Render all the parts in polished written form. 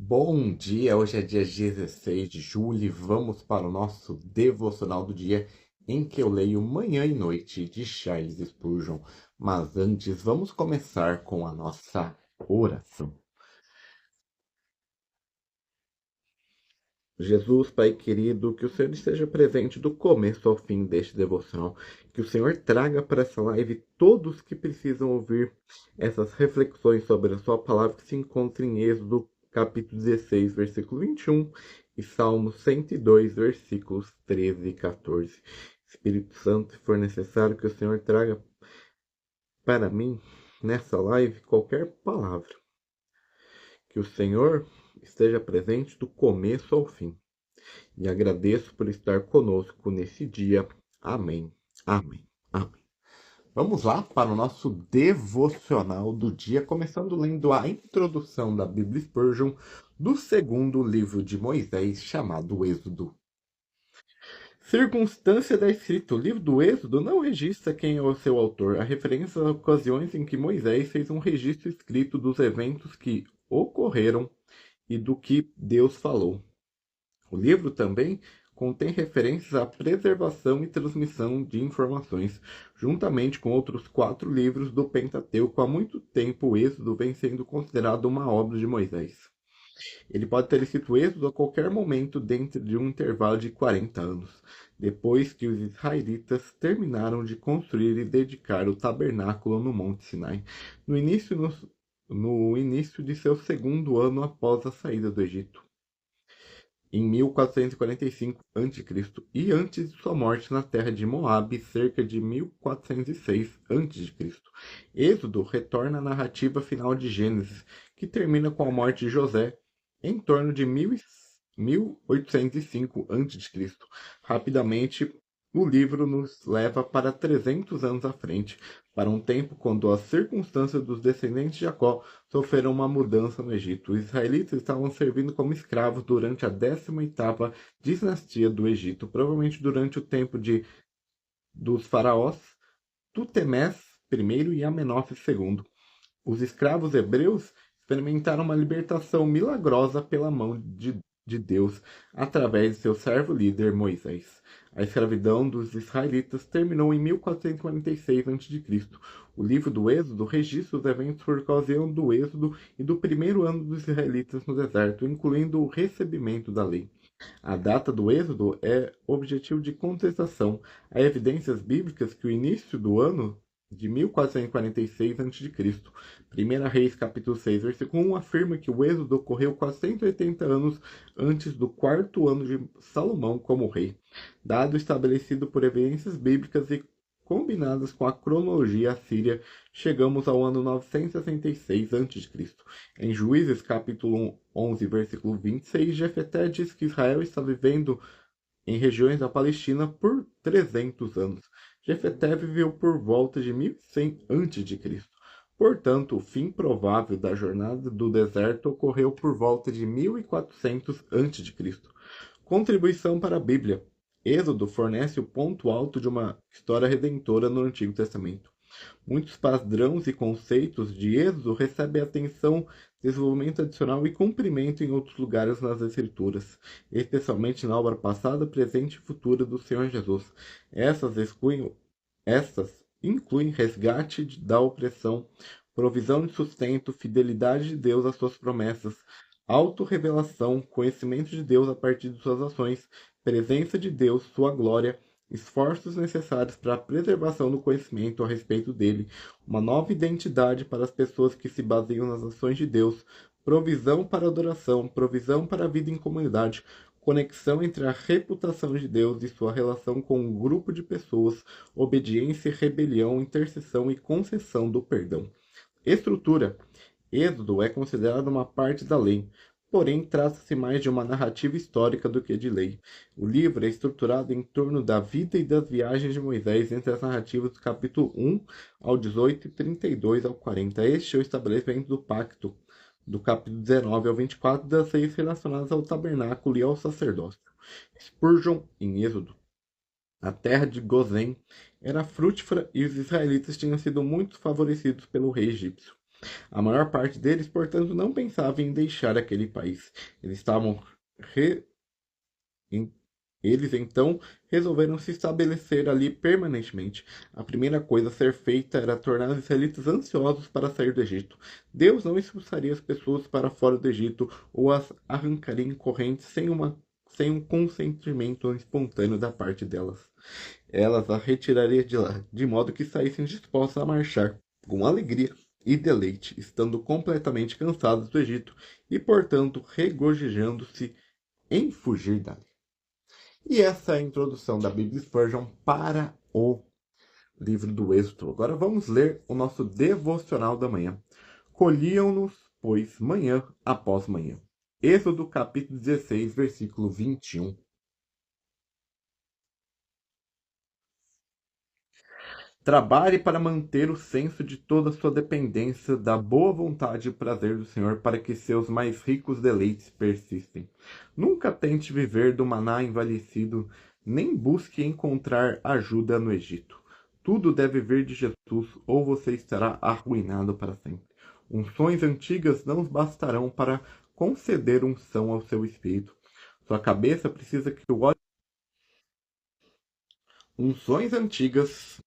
Bom dia, hoje é dia 16 de julho e vamos para o nosso devocional do dia em que eu leio Manhã e Noite de Charles Spurgeon. Mas antes, vamos começar com a nossa oração. Jesus, Pai querido, que o Senhor esteja presente do começo ao fim deste devocional, que o Senhor traga para essa live todos que precisam ouvir essas reflexões sobre a sua palavra que se encontra em Êxodo, capítulo 16, versículo 21 e Salmo 102, versículos 13 e 14. Espírito Santo, se for necessário que o Senhor traga para mim, nessa live, qualquer palavra, que o Senhor esteja presente do começo ao fim. E agradeço por estar conosco nesse dia. Amém. Amém. Amém. Vamos lá para o nosso devocional do dia, começando lendo a introdução da Bíblia Spurgeon do segundo livro de Moisés, chamado Êxodo. Circunstância da escrita. O livro do Êxodo não registra quem é o seu autor. A referência às ocasiões em que Moisés fez um registro escrito dos eventos que ocorreram e do que Deus falou. O livro também contém referências à preservação e transmissão de informações, juntamente com outros 4 livros do Pentateuco. Há muito tempo o Êxodo vem sendo considerado uma obra de Moisés. Ele pode ter escrito o Êxodo a qualquer momento dentro de um intervalo de 40 anos, depois que os israelitas terminaram de construir e dedicar o tabernáculo no Monte Sinai, no início de seu segundo ano após a saída do Egito, em 1445 a.C., e antes de sua morte na terra de Moabe, cerca de 1406 a.C. Êxodo retorna à narrativa final de Gênesis, que termina com a morte de José em torno de 1805 a.C. Rapidamente, o livro nos leva para 300 anos à frente, para um tempo quando as circunstâncias dos descendentes de Jacó sofreram uma mudança no Egito. Os israelitas estavam servindo como escravos durante a 18ª dinastia do Egito, provavelmente durante o tempo dos faraós Tutemés I e Amenófis II. Os escravos hebreus experimentaram uma libertação milagrosa pela mão de Deus através de seu servo líder Moisés. A escravidão dos israelitas terminou em 1446 a.C. O livro do Êxodo registra os eventos por ocasião do Êxodo e do primeiro ano dos israelitas no deserto, incluindo o recebimento da lei. A data do Êxodo é objetivo de contestação. Há evidências bíblicas que o início do ano de 1446 a.C., 1 Reis capítulo 6, versículo 1, afirma que o êxodo ocorreu 480 anos antes do quarto ano de Salomão como rei, dado estabelecido por evidências bíblicas e combinadas com a cronologia assíria, chegamos ao ano 966 a.C. Em Juízes capítulo 11, versículo 26, Jefeté diz que Israel está vivendo em regiões da Palestina por 300 anos. Jefeté viveu por volta de 1100 a.C. Portanto, o fim provável da jornada do deserto ocorreu por volta de 1400 a.C. Contribuição para a Bíblia. Êxodo fornece o ponto alto de uma história redentora no Antigo Testamento. Muitos padrões e conceitos de Êxodo recebem atenção, desenvolvimento adicional e cumprimento em outros lugares nas Escrituras, especialmente na obra passada, presente e futura do Senhor Jesus. Essas incluem resgate da opressão, provisão de sustento, fidelidade de Deus às suas promessas, autorrevelação, conhecimento de Deus a partir de suas ações, presença de Deus, sua glória, esforços necessários para a preservação do conhecimento a respeito dele, uma nova identidade para as pessoas que se baseiam nas ações de Deus, provisão para a adoração, provisão para a vida em comunidade, conexão entre a reputação de Deus e sua relação com um grupo de pessoas, obediência e rebelião, intercessão e concessão do perdão. Estrutura. Êxodo é considerado uma parte da lei, porém trata-se mais de uma narrativa histórica do que de lei. O livro é estruturado em torno da vida e das viagens de Moisés entre as narrativas do capítulo 1 ao 18 e 32 ao 40. Este é o estabelecimento do pacto, do capítulo 19 ao 24, das leis relacionadas ao tabernáculo e ao sacerdócio. Spurgeon, em Êxodo. A terra de Gozém era frutífera e os israelitas tinham sido muito favorecidos pelo rei egípcio. A maior parte deles, portanto, não pensava em deixar aquele país. Eles estavam re- em- Eles então resolveram se estabelecer ali permanentemente. A primeira coisa a ser feita era tornar os israelitas ansiosos para sair do Egito. Deus não expulsaria as pessoas para fora do Egito ou as arrancaria em correntes sem um consentimento espontâneo da parte delas. Elas as retiraria de lá, de modo que saíssem dispostas a marchar com alegria e deleite, estando completamente cansados do Egito e, portanto, regozijando-se em fugir dali. E essa é a introdução da Bíblia Spurgeon para o livro do Êxodo. Agora vamos ler o nosso devocional da manhã. Colhiam-nos, pois, manhã após manhã. Êxodo capítulo 16, versículo 21. Trabalhe para manter o senso de toda a sua dependência da boa vontade e prazer do Senhor, para que seus mais ricos deleites persistem. Nunca tente viver do maná envelhecido, nem busque encontrar ajuda no Egito. Tudo deve vir de Jesus, ou você estará arruinado para sempre. Unções antigas não bastarão para conceder unção ao seu espírito. Sua cabeça precisa que o óleo. Unções antigas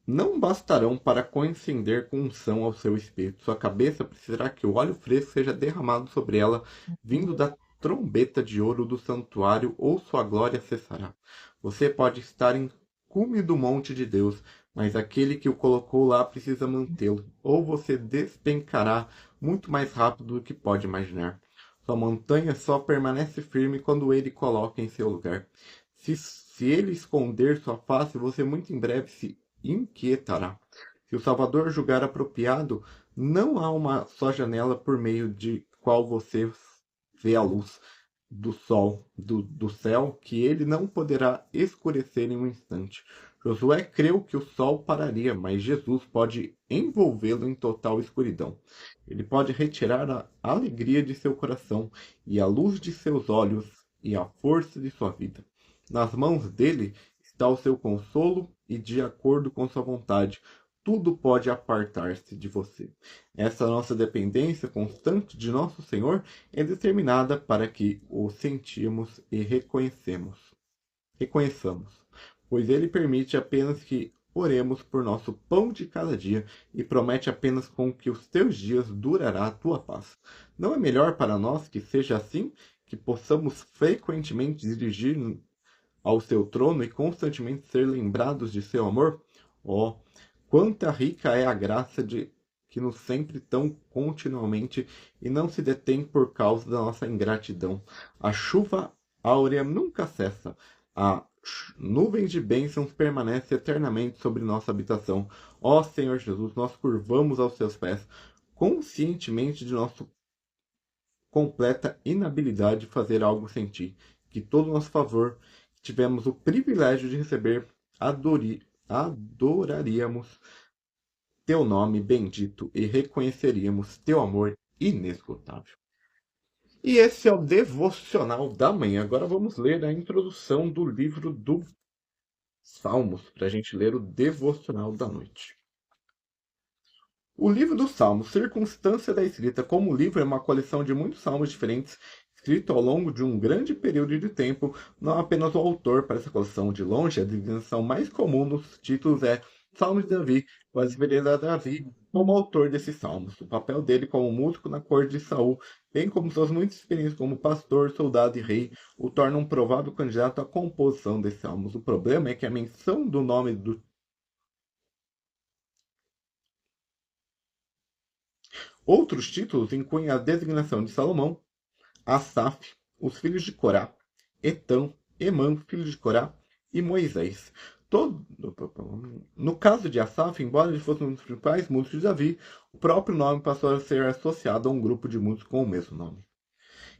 não bastarão para conceder com unção ao seu espírito. Sua cabeça precisará que o óleo fresco seja derramado sobre ela, vindo da trombeta de ouro do santuário, ou sua glória cessará. Você pode estar em cume do monte de Deus, mas aquele que o colocou lá precisa mantê-lo, ou você despencará muito mais rápido do que pode imaginar. Sua montanha só permanece firme quando ele coloca em seu lugar. Se ele esconder sua face, você muito em breve se inquietará. Se o Salvador julgar apropriado, não há uma só janela por meio de qual você vê a luz do sol, do céu, que ele não poderá escurecer em um instante. Josué creu que o sol pararia, mas Jesus pode envolvê-lo em total escuridão. Ele pode retirar a alegria de seu coração e a luz de seus olhos e a força de sua vida. Nas mãos dele está o seu consolo e, de acordo com sua vontade, tudo pode apartar-se de você. Essa nossa dependência constante de nosso Senhor é determinada para que o sentimos e reconheçamos, pois ele permite apenas que oremos por nosso pão de cada dia e promete apenas com que os teus dias durará a tua paz. Não é melhor para nós que seja assim, que possamos frequentemente dirigir ao seu trono e constantemente ser lembrados de seu amor? Oh, quanta rica é a graça de que nos sempre tão continuamente e não se detém por causa da nossa ingratidão. A chuva áurea nunca cessa. A nuvem de bênçãos permanece eternamente sobre nossa habitação. Ó Senhor Jesus, nós curvamos aos seus pés, conscientemente de nossa completa inabilidade de fazer algo sem ti. Que todo o nosso favor tivemos o privilégio de receber, adoraríamos teu nome bendito e reconheceríamos teu amor inesgotável. E esse é o devocional da manhã. Agora vamos ler a introdução do livro dos Salmos, para a gente ler o devocional da noite. O livro dos Salmos, circunstância da escrita. Como o livro é uma coleção de muitos salmos diferentes, escrito ao longo de um grande período de tempo, não apenas o autor para essa coleção. De longe, a designação mais comum nos títulos é Salmos de Davi, com as referências a Davi como autor desses salmos. O papel dele como músico na corte de Saul, bem como suas muitas experiências como pastor, soldado e rei, o tornam um provável candidato à composição desses salmos. O problema é que a menção do nome do outros títulos incluem a designação de Salomão, Asaf, os filhos de Corá, Etã, Emã, filho de Corá, e Moisés. No caso de Asaf, embora ele fosse um dos principais músicos de Davi, o próprio nome passou a ser associado a um grupo de músicos com o mesmo nome.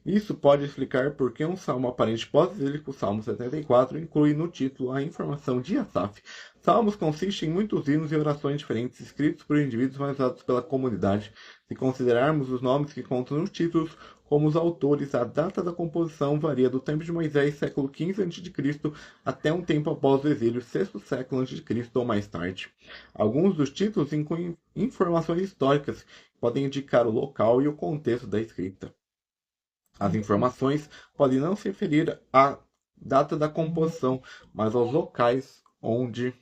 Isso pode explicar por que um salmo aparente pós-bíblico, o Salmo 74, inclui no título a informação de Asaf. Salmos consistem em muitos hinos e orações diferentes escritos por indivíduos, mas usados pela comunidade. Se considerarmos os nomes que contam nos títulos como os autores, a data da composição varia do tempo de Moisés, século XV a.C., até um tempo após o exílio, sexto século a.C. ou mais tarde. Alguns dos títulos incluem informações históricas que podem indicar o local e o contexto da escrita. As informações podem não se referir à data da composição, mas aos locais onde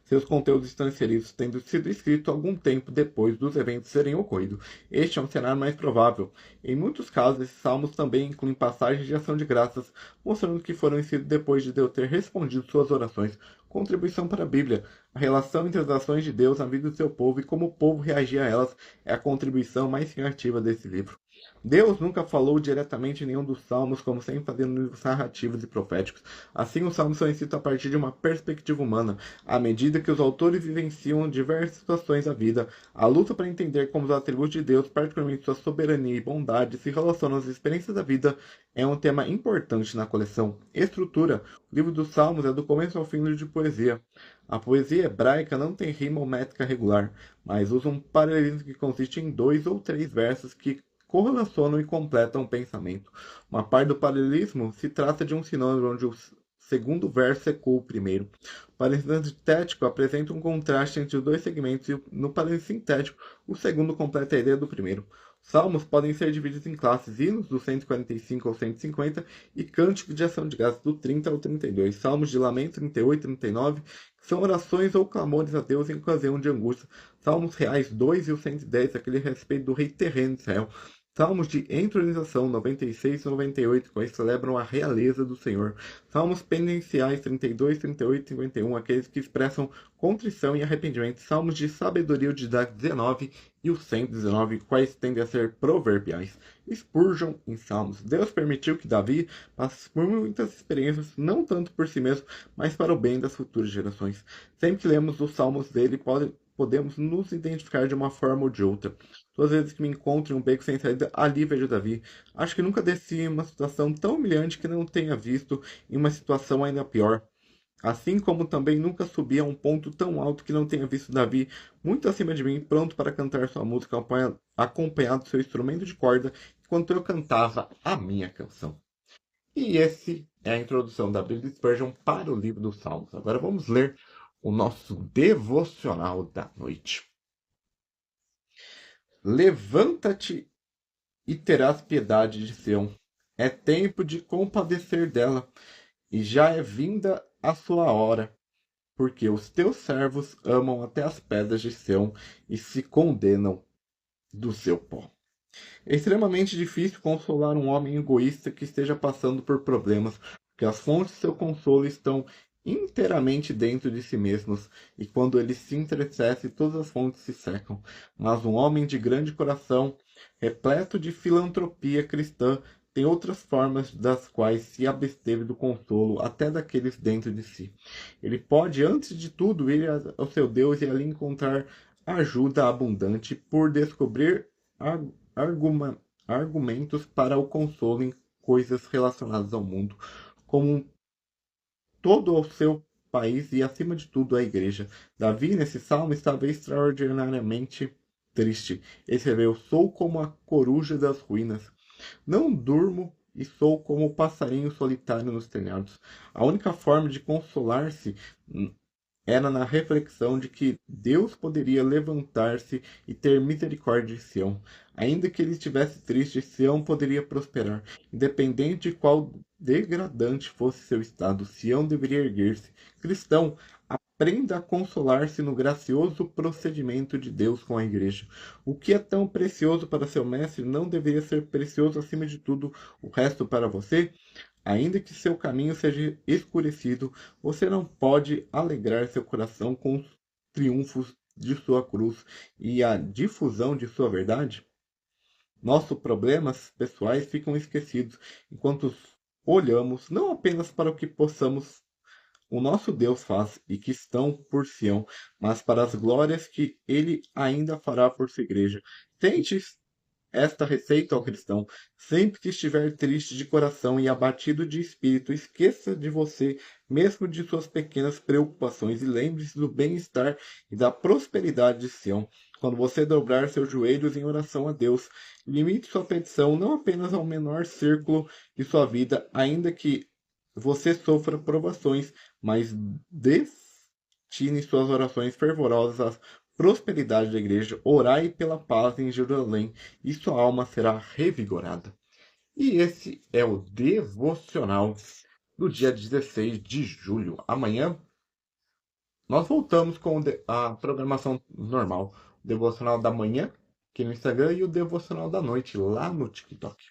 seus conteúdos estão inseridos, tendo sido escritos algum tempo depois dos eventos serem ocorrido. Este é um cenário mais provável. Em muitos casos, esses salmos também incluem passagens de ação de graças, mostrando que foram inseridos depois de Deus ter respondido suas orações. Contribuição para a Bíblia. A relação entre as ações de Deus na vida do seu povo e como o povo reagia a elas é a contribuição mais significativa desse livro. Deus nunca falou diretamente em nenhum dos salmos, como sempre fazendo livros narrativos e proféticos. Assim, os salmos são escritos a partir de uma perspectiva humana. À medida que os autores vivenciam diversas situações da vida, a luta para entender como os atributos de Deus, particularmente sua soberania e bondade, se relacionam às experiências da vida, é um tema importante na coleção. Estrutura. O livro dos Salmos é do começo ao fim um livro de poesia. A poesia hebraica não tem rima ou métrica regular, mas usa um paralelismo que consiste em 2 ou 3 versos que correlacionam e completam o pensamento. Uma parte do paralelismo se trata de um sinônimo onde o segundo verso ecoa o primeiro. O paralelismo sintético apresenta um contraste entre os dois segmentos e no paralelismo sintético o segundo completa a ideia do primeiro. Salmos podem ser divididos em classes: hinos do 145 ao 150 e cânticos de ação de graças do 30 ao 32. Salmos de lamento 38 e 39 que são orações ou clamores a Deus em ocasião de angústia. Salmos reais 2 e o 110, aquele a respeito do rei terreno de Israel. Salmos de entronização 96 e 98, quais celebram a realeza do Senhor. Salmos penitenciais 32, 38 e 51, aqueles que expressam contrição e arrependimento. Salmos de sabedoria de 19 e o 119, quais tendem a ser proverbiais. Spurgeon em Salmos. Deus permitiu que Davi passe por muitas experiências, não tanto por si mesmo, mas para o bem das futuras gerações. Sempre que lemos os Salmos dele, podemos nos identificar de uma forma ou de outra. Todas as vezes que me encontro em um beco sem saída, ali vejo Davi. Acho que nunca desci em uma situação tão humilhante que não tenha visto em uma situação ainda pior. Assim como também nunca subi a um ponto tão alto que não tenha visto Davi muito acima de mim, pronto para cantar sua música acompanhado do seu instrumento de corda, enquanto eu cantava a minha canção. E esse é a introdução da Bíblia de Spurgeon para o livro dos Salmos. Agora vamos ler o nosso devocional da noite. Levanta-te e terás piedade de Sião. É tempo de compadecer dela, e já é vinda a sua hora, porque os teus servos amam até as pedras de Sião e se condenam do seu pó. É extremamente difícil consolar um homem egoísta que esteja passando por problemas, porque as fontes de seu consolo estão inteiramente dentro de si mesmos, e quando ele se entristece, todas as fontes se secam. Mas um homem de grande coração, repleto de filantropia cristã, tem outras formas das quais se absteve do consolo, até daqueles dentro de si. Ele pode, antes de tudo, ir ao seu Deus e ali encontrar ajuda abundante por descobrir argumentos para o consolo em coisas relacionadas ao mundo, como todo o seu país e, acima de tudo, a igreja. Davi, nesse salmo, estava extraordinariamente triste. Ele escreveu: Sou como a coruja das ruínas. Não durmo e sou como o passarinho solitário nos telhados. A única forma de consolar-se era na reflexão de que Deus poderia levantar-se e ter misericórdia de Sião. Ainda que ele estivesse triste, Sião poderia prosperar. Independente de qual degradante fosse seu estado, Sião deveria erguer-se. Cristão, aprenda a consolar-se no gracioso procedimento de Deus com a igreja. O que é tão precioso para seu mestre não deveria ser precioso acima de tudo o resto para você? Ainda que seu caminho seja escurecido, você não pode alegrar seu coração com os triunfos de sua cruz e a difusão de sua verdade? Nossos problemas pessoais ficam esquecidos enquanto olhamos não apenas para o que o nosso Deus faz e que estão por Sião, mas para as glórias que ele ainda fará por sua igreja. Tente esta receita ao cristão. Sempre que estiver triste de coração e abatido de espírito, esqueça de você, mesmo de suas pequenas preocupações, e lembre-se do bem-estar e da prosperidade de Sião. Quando você dobrar seus joelhos em oração a Deus, limite sua petição não apenas ao menor círculo de sua vida, ainda que você sofra provações, mas destine suas orações fervorosas à prosperidade da igreja. Orai pela paz em Jerusalém e sua alma será revigorada. E esse é o devocional do dia 16 de julho. Amanhã nós voltamos com a programação normal. O devocional da manhã aqui no Instagram e o devocional da noite lá no TikTok.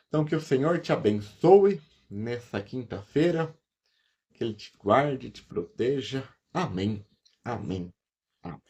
Então que o Senhor te abençoe nessa quinta-feira, que Ele te guarde, te proteja. Amém. Amém. Amém.